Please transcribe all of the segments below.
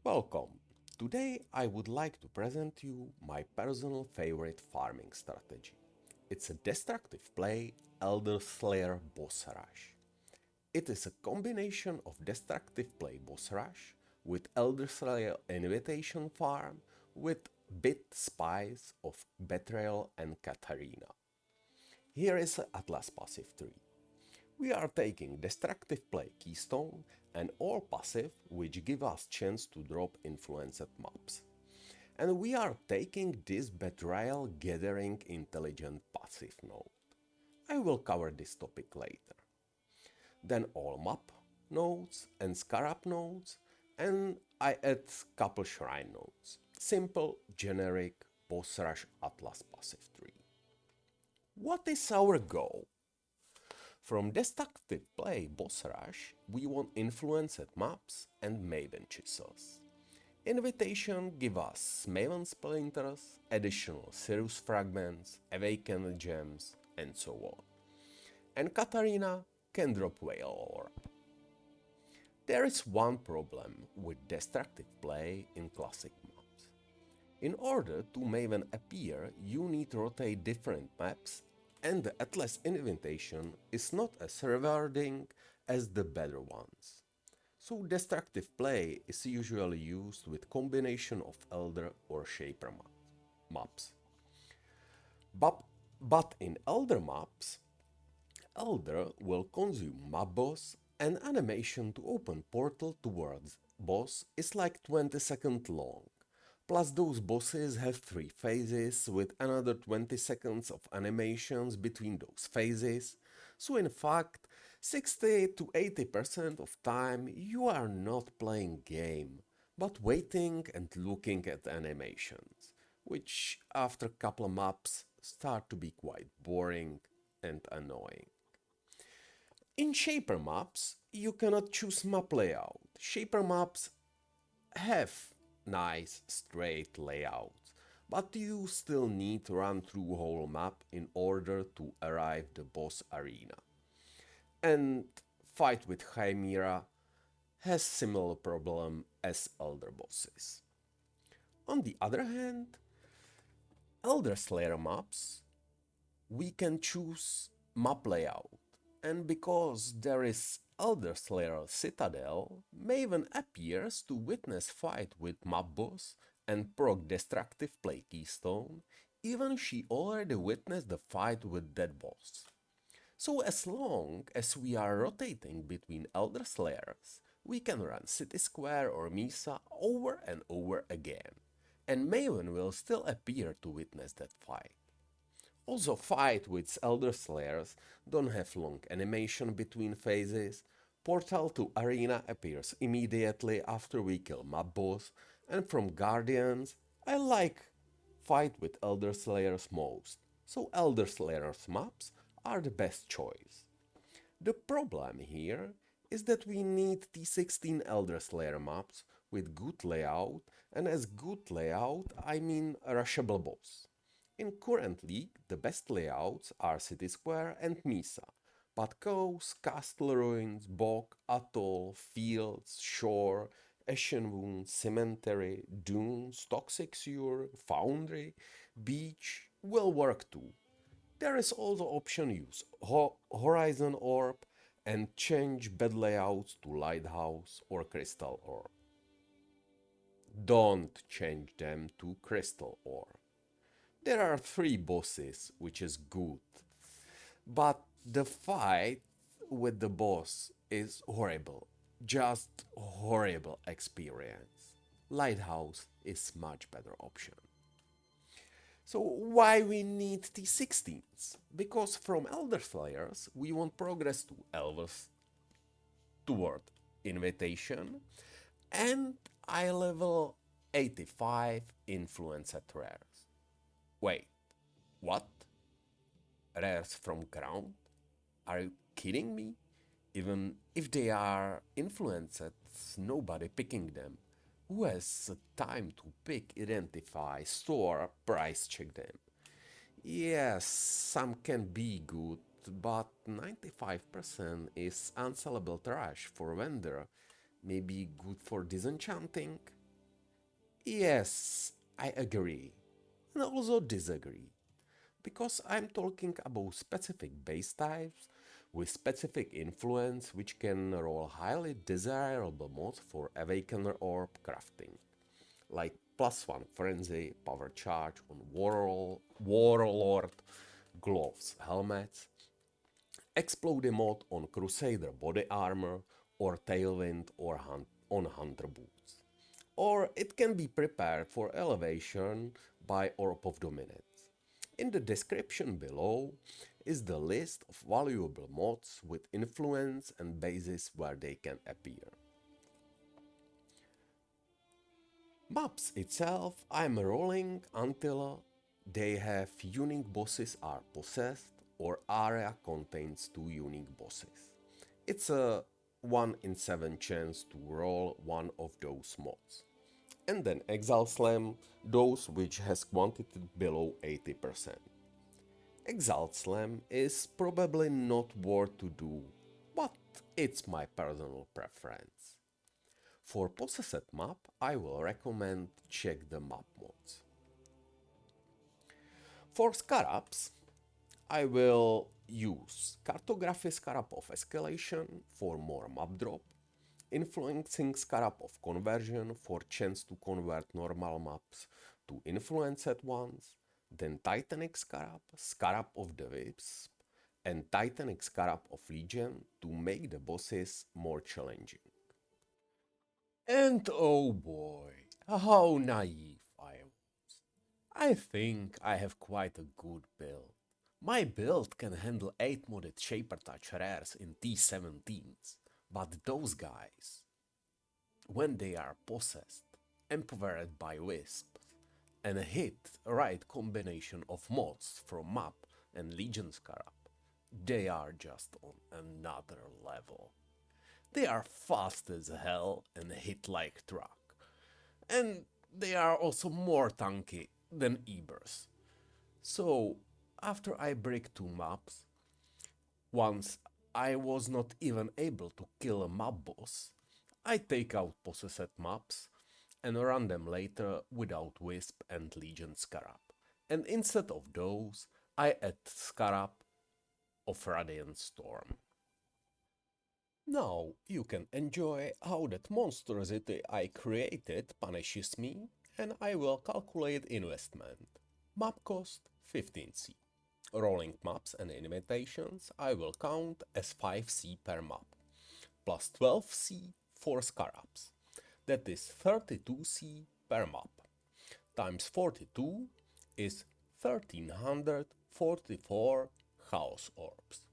Welcome! Today I would like to present you my personal favorite farming strategy. It's a destructive play Elderslayer boss rush. It is a combination of destructive play boss rush with Elderslayer invitation farm with bit spice of betrayal and Catarina. Here is a Atlas passive tree. We are taking destructive play keystone and all passive which give us chance to drop influenced mobs. And we are taking this betrayal gathering intelligent passive node. I will cover this topic later. Then all map nodes and scarab nodes, and I add couple shrine nodes. Simple generic boss rush Atlas passive tree. What is our goal? From destructive play boss rush, we want influenced maps and Maven chisels. Invitation give us Maven splinters, additional Sirius fragments, awakened gems, and so on. And Catarina can drop whale orb. There is one problem with destructive play in classic maps. In order to Maven appear, you need to rotate different maps, and the Atlas invitation is not as rewarding as the better ones. So destructive play is usually used with combination of Elder or Shaper maps. But in Elder maps, Elder will consume map boss, and animation to open portal towards boss is like 20 seconds long. Plus those bosses have 3 phases with another 20 seconds of animations between those phases. So in fact, 60 to 80% of time you are not playing game, but waiting and looking at animations, which after couple of maps start to be quite boring and annoying. In Shaper maps, you cannot choose map layout. Shaper maps have nice straight layouts, but you still need to run through whole map in order to arrive the boss arena. And fight with Chimera has similar problem as Elder bosses. On the other hand, Elderslayer maps, we can choose map layout. And because there is Elderslayer Citadel, Maven appears to witness fight with map boss and proc destructive play keystone, even she already witnessed the fight with that boss. So as long as we are rotating between Elderslayers, we can run City Square or Misa over and over again, and Maven will still appear to witness that fight. Also, fight with Elderslayers don't have long animation between phases. Portal to Arena appears immediately after we kill mob boss, and from Guardians, I like fight with Elderslayers most, so Elderslayers maps are the best choice. The problem here is that we need T16 Elderslayer maps with good layout, and as good layout I mean a rushable boss. In current league, the best layouts are City Square and Misa, but Coast, Castle Ruins, Bog, Atoll, Fields, Shore, Ashen Wound, Cemetery, Dunes, Toxic Sewer, Foundry, Beach will work too. There is also option use Horizon Orb and change bed layouts to Lighthouse or Crystal Orb. Don't change them to Crystal Orb. There are 3 bosses, which is good, but the fight with the boss is horrible. Just horrible experience. Lighthouse is much better option. So why we need T16s? Because from Elderslayers we want progress to Elves toward Invitation and eye level 85 influence at rares. Wait, what? Rares from ground? Are you kidding me? Even if they are influenced, nobody picking them. Who has time to pick, identify, store, price check them? Yes, some can be good, but 95% is unsellable trash for vendor. Maybe good for disenchanting? Yes, I agree, and also disagree, because I'm talking about specific base types with specific influence which can roll highly desirable mods for Awakener Orb crafting, like +1 Frenzy, Power Charge on Warlord, Gloves, Helmets, Explode mod on Crusader Body Armor, or Tailwind on Hunter Boots. Or it can be prepared for elevation by Orb of Dominance. In the description below is the list of valuable mods with influence and bases where they can appear. Maps itself I'm rolling until they have unique bosses are possessed or area contains 2 unique bosses. It's a 1 in 7 chance to roll one of those mods. And then Exile Slam those which has quantity below 80%. Exalt Slam is probably not worth to do, but it's my personal preference. For possessed map, I will recommend check the map mods. For Scarabs, I will use Cartography Scarab of Escalation for more map drop, Influencing Scarab of Conversion for chance to convert normal maps to influenced ones, then Titanic Scarab, Scarab of the Wisps, and Titanic Scarab of Legion to make the bosses more challenging. And oh boy, how naive I was. I think I have quite a good build. My build can handle 8 modded Shaper Touch rares in T17s, but those guys, when they are possessed, empowered by Wisps, and hit right combination of mods from map and Legion Scarab, they are just on another level. They are fast as hell and hit like truck. And they are also more tanky than Ebers. So, after I break 2 maps, once I was not even able to kill a map boss, I take out possessed maps and run them later without Wisp and Legion Scarab. And instead of those, I add Scarab of Radiant Storm. Now you can enjoy how that monstrosity I created punishes me, and I will calculate investment. Map cost 15C. Rolling maps and invitations I will count as 5C per map, plus 12C for Scarabs. That is 32C per map. Times 42 is 1344 Chaos Orbs.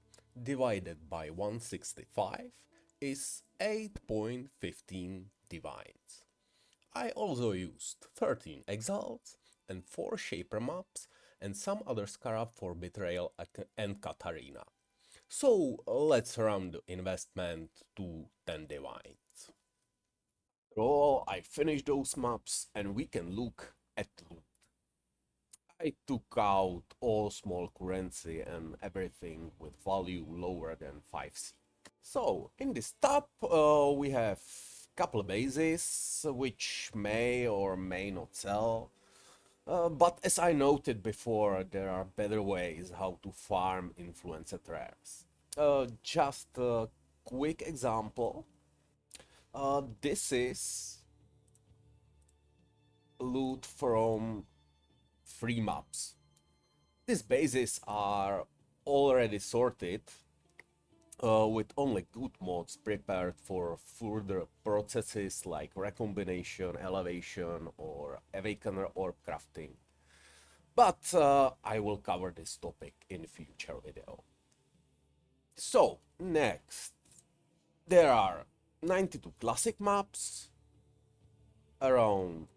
Divided by 165 is 8.15 Divines. I also used 13 Exiles and 4 Shaper maps and some other Scarab for Betrayal and Catarina. So let's round the investment to 10 Divines. After all, I finished those maps and we can look at loot. I took out all small currency and everything with value lower than 5C. So in this tab we have couple of bases which may or may not sell. But as I noted before, there are better ways how to farm influenced rares. Just a quick example. This is loot from free maps. These bases are already sorted with only good mods prepared for further processes like recombination, elevation, or awakener orb crafting. But I will cover this topic in a future video. So, next, there are 92 classic maps, around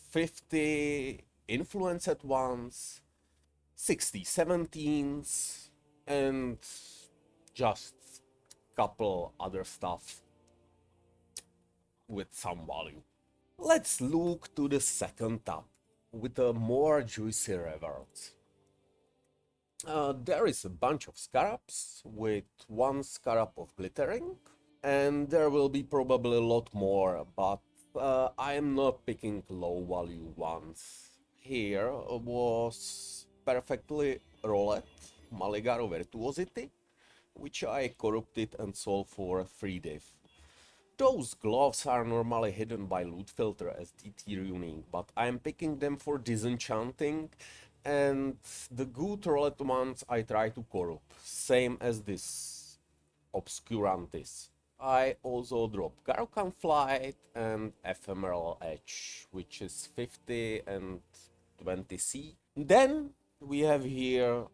50 influenced ones, 60 17s, and just couple other stuff with some value. Let's look to the second tab with a more juicy rewards. There is a bunch of scarabs with 1 scarab of glittering, and there will be probably a lot more, but I am not picking low value ones. Here was perfectly rolled Maligaro Virtuosity, which I corrupted and sold for 3 div. Those gloves are normally hidden by loot filter as DT runing, but I am picking them for disenchanting, and the good roulette ones I try to corrupt, same as this Obscurantis. I also drop Garokan Flight and Ephemeral Edge, which is 50 and 20C. Then we have here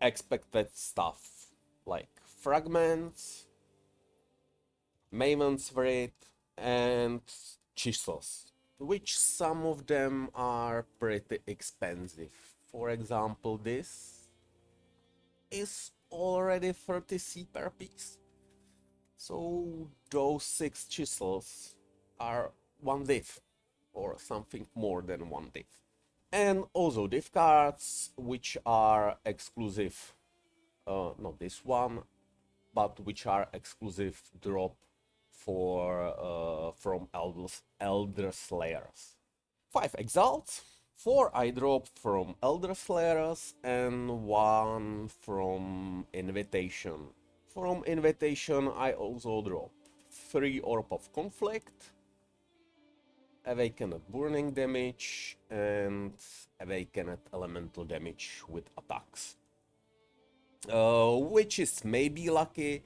expected stuff like Fragments, Maven's Wraith, and Chisels, which some of them are pretty expensive. For example, this is already 30C per piece. So those 6 chisels are 1 div, or something more than 1 div. And also div cards, which are exclusive, not this one, but which are exclusive drop for from Elderslayers. 5 Exalt, 4 I drop from Elderslayers, and 1 from Invitation. From Invitation I also drop 3 Orb of Conflict, Awakened Burning damage, and Awakened Elemental damage with attacks. Which is maybe lucky,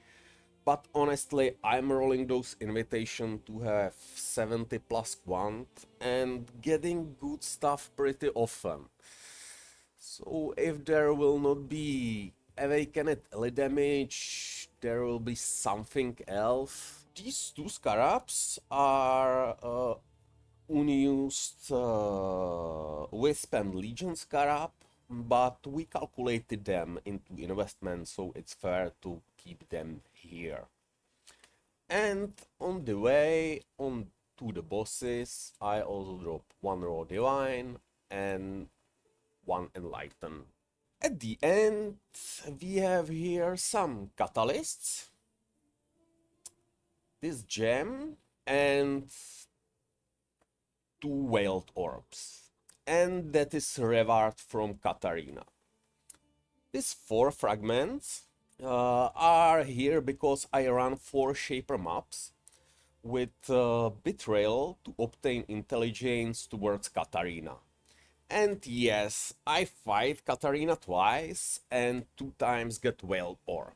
but honestly I'm rolling those Invitation to have 70 plus quant and getting good stuff pretty often. So if there will not be Awakened Elite damage, there will be something else. These 2 Scarabs are unused Wisp and Legion Scarab, but we calculated them into investment, so it's fair to keep them here. And on the way on to the bosses, I also drop 1 Raw Divine and 1 Enlighten. At the end, we have here some catalysts, this gem, and 2 Whaled Orbs. And that is reward from Catarina. These 4 fragments are here because I run 4 Shaper maps with Betrayal to obtain intelligence towards Catarina. And yes, I fight Catarina twice and 2 times get Whaled Orb,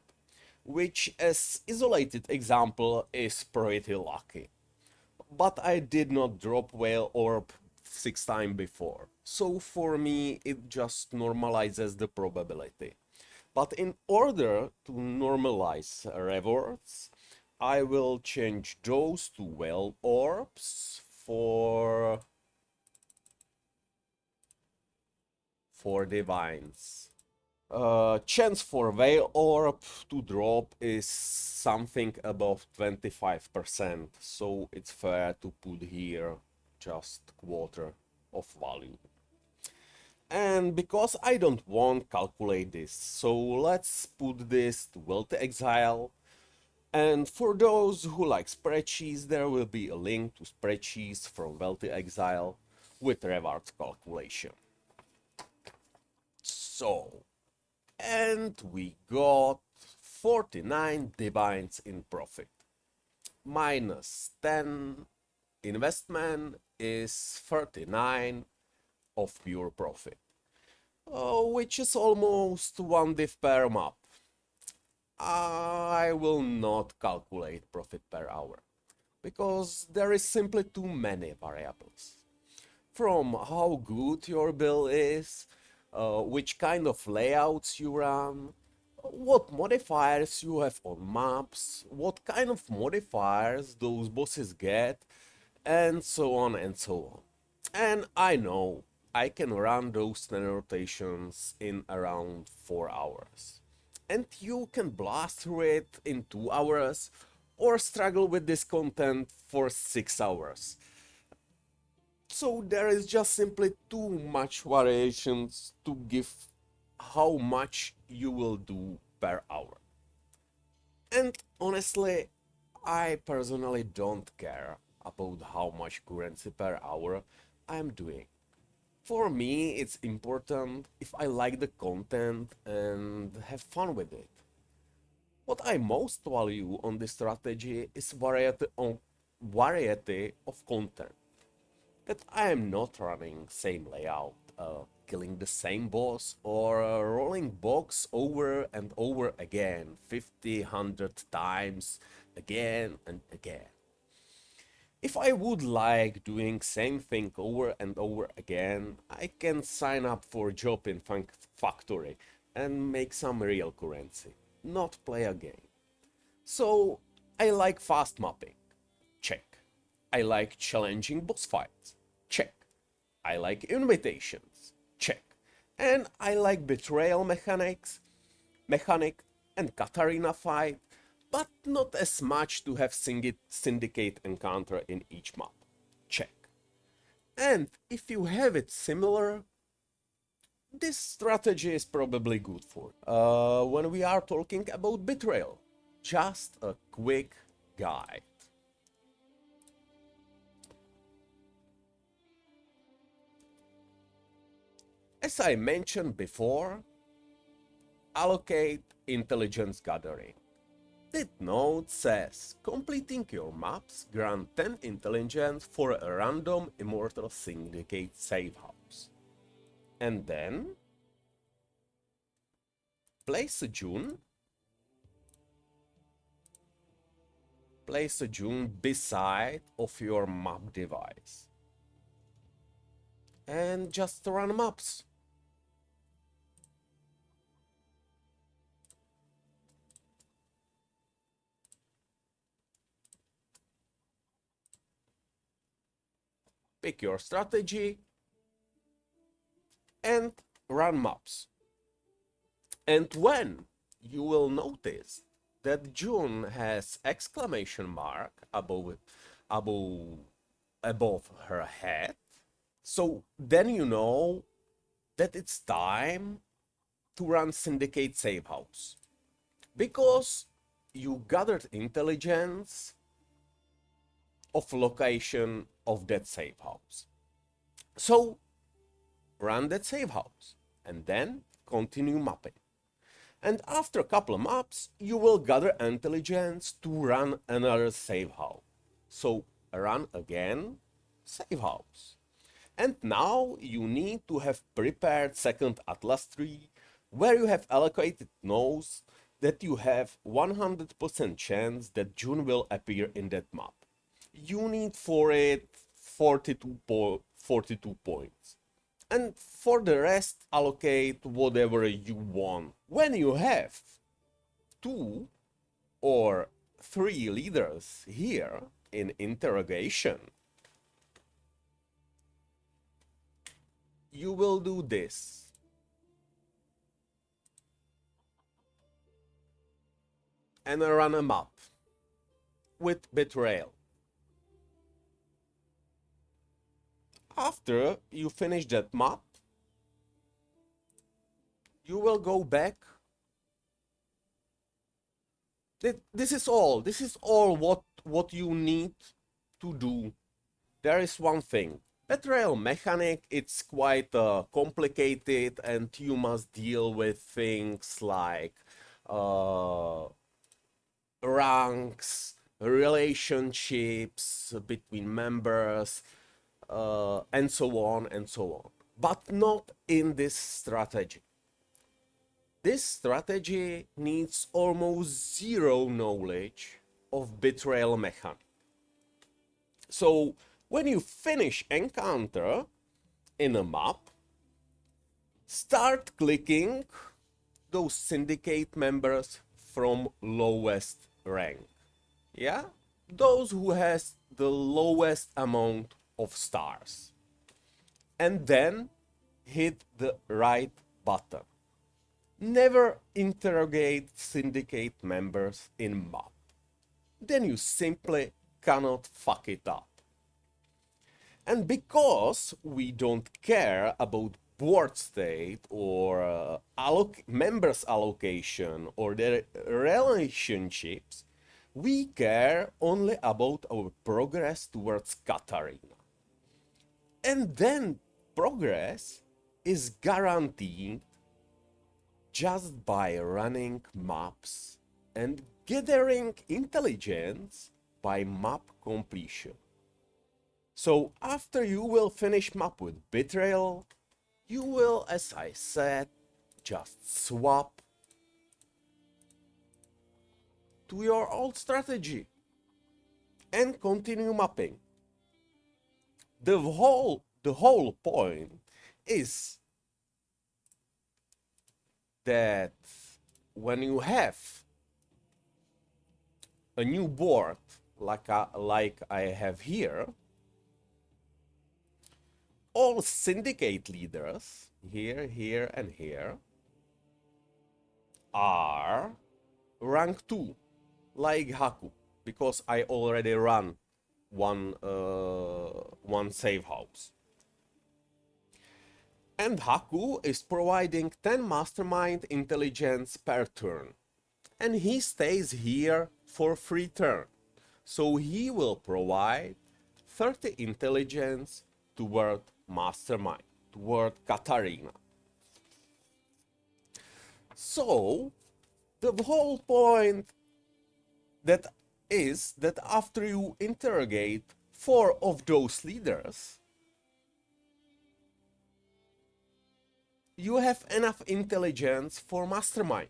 which as isolated example is pretty lucky. But I did not drop Whale Orb 6 times before, so for me it just normalizes the probability. But in order to normalize rewards, I will change those to Whale Orbs for Divines. Chance for Whale Orb to drop is something above 25%, so it's fair to put here just quarter of value. And because I don't want to calculate this, so let's put this to Path of Exile. And for those who like spreadsheets, there will be a link to spreadsheets from Path of Exile with rewards calculation. So, and we got 49 divines in profit. Minus 10 investment is 39 of pure profit, which is almost 1 div per map. I will not calculate profit per hour, because there is simply too many variables. From how good your build is, which kind of layouts you run, what modifiers you have on maps, what kind of modifiers those bosses get, and so on and so on. And I know I can run those 10 rotations in around 4 hours. And you can blast through it in 2 hours or struggle with this content for 6 hours. So there is just simply too much variations to give how much you will do per hour. And honestly, I personally don't care. about how much currency per hour I'm doing. For me, it's important if I like the content and have fun with it. What I most value on this strategy is variety of content. That I am not running same layout, killing the same boss, or rolling box over and over again, 50, 100 times, again and again. If I would like doing same thing over and over again, I can sign up for a job in factory and make some real currency, not play a game. So I like fast mapping, check. I like challenging boss fights, check. I like invitations, check. And I like betrayal mechanic and Catarina fight, but not as much to have syndicate encounter in each map, check. And if you have it similar, this strategy is probably good for when we are talking about betrayal. Just a quick guide. As I mentioned before, allocate intelligence gathering. That note says completing your maps grant 10 intelligence for a random Immortal Syndicate save house. And then place a June beside of your map device and just run maps. Pick your strategy and run maps. And when you will notice that June has exclamation mark above her head, so then you know that it's time to run Syndicate Save House. Because you gathered intelligence of location of that save house. So run that save house and then continue mapping. And after a couple of maps, you will gather intelligence to run another save house. So run again, save house. And now you need to have prepared second Atlas tree where you have allocated nodes that you have 100% chance that June will appear in that map. You need for it 42 points. And for the rest, allocate whatever you want. When you have 2 or 3 leaders here in interrogation, you will do this. And run a map with betrayal. After you finish that map, you will go back. This is all what you need to do. There is one thing. Betrayal mechanic, it's quite complicated and you must deal with things like ranks, relationships between members, and so on and so on. But not in this strategy. This strategy needs almost zero knowledge of betrayal mechanic. So when you finish encounter in a map, start clicking those syndicate members from lowest rank. Yeah? Those who has the lowest amount of stars. And then hit the right button. Never interrogate syndicate members in map. Then you simply cannot fuck it up. And because we don't care about board state or members allocation or their relationships, We care only about our progress towards Catarina. And then progress is guaranteed just by running maps and gathering intelligence by map completion. So after you will finish map with Betrayal, you will, as I said, just swap to your old strategy and continue mapping. The whole point is that when you have a new board like I have here, all syndicate leaders here, here, and here are rank 2, like Haku, because I already run one save house. And Haku is providing 10 mastermind intelligence per turn. And he stays here for 3 turns. So he will provide 30 intelligence toward mastermind, toward Catarina. So the whole point that is that after you interrogate 4 of those leaders, you have enough intelligence for mastermind.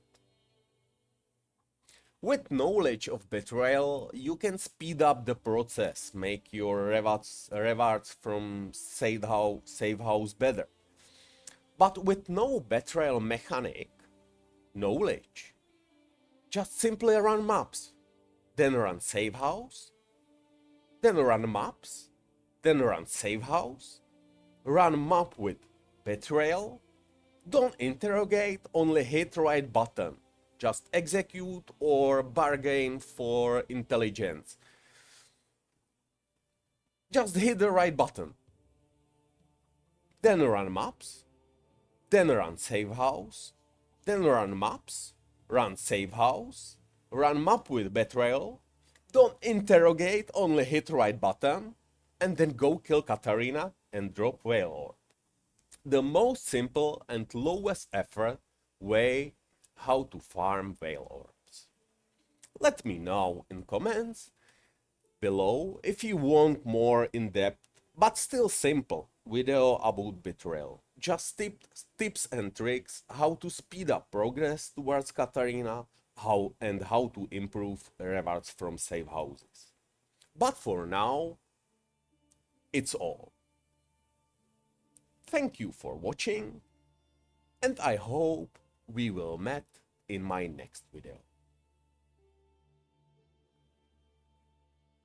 With knowledge of betrayal, you can speed up the process, make your rewards from save house better. But with no betrayal mechanic, knowledge, just simply run maps, then run save house, then run maps, then run save house, run map with betrayal. Don't interrogate, only hit right button. Just execute or bargain for intelligence. Just hit the right button. Then run maps. Then run save house. Then run maps. Run save house. Run map with betrayal. Don't interrogate, only hit right button. And then go kill Catarina and drop Whale Orb. The most simple and lowest effort way how to farm Whale Orbs. Let me know in comments below if you want more in-depth but still simple video about Betrayal. Just tips and tricks how to speed up progress towards Catarina, how to improve rewards from save houses. But for now, it's all. Thank you for watching, and I hope we will meet in my next video.